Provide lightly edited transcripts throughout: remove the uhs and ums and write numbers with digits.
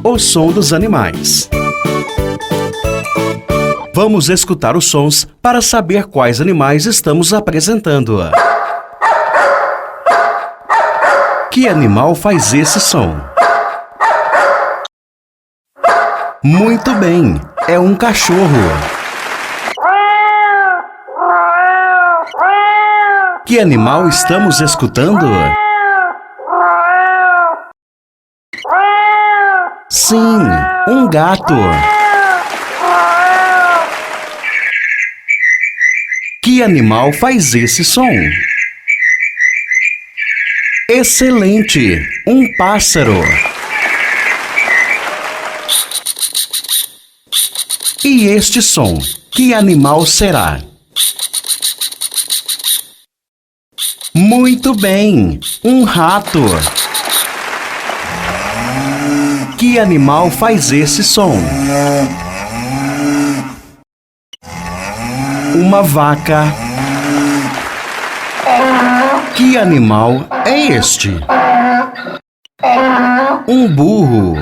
o som dos animais. Vamos escutar os sons para saber quais animais estamos apresentando. Que animal faz esse som? Muito bem, é um cachorro. Que animal estamos escutando? Sim, um gato. Que animal faz esse som? Excelente, um pássaro. E este som, que animal será? Muito bem, um rato. Que animal faz esse som? Uma vaca. Que animal é este? Um burro.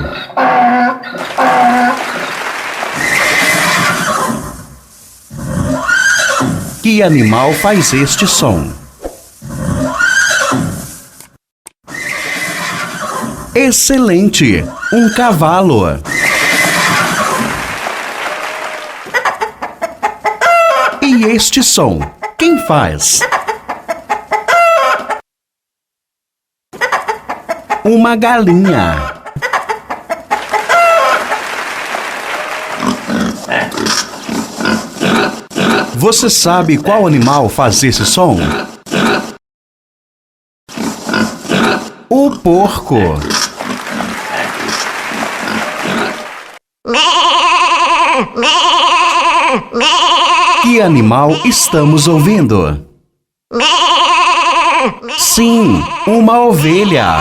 Que animal faz este som? Excelente! Um cavalo. E este som, quem faz? Uma galinha. Você sabe qual animal faz esse som? O porco. Que animal estamos ouvindo? Sim, uma ovelha.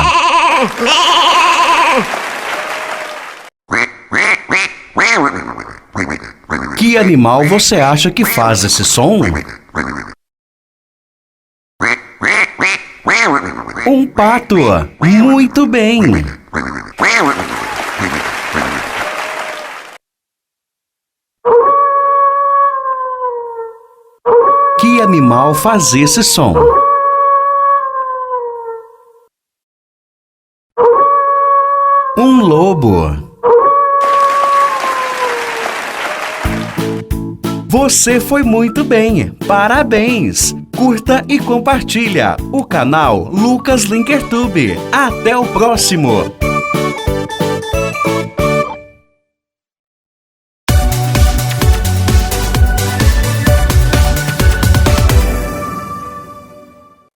Que animal você acha que faz esse som? Um pato. Muito bem. Que animal faz esse som? Um lobo. Você foi muito bem! Parabéns! Curta e compartilha o canal Lucas LinkerTube. Até o próximo!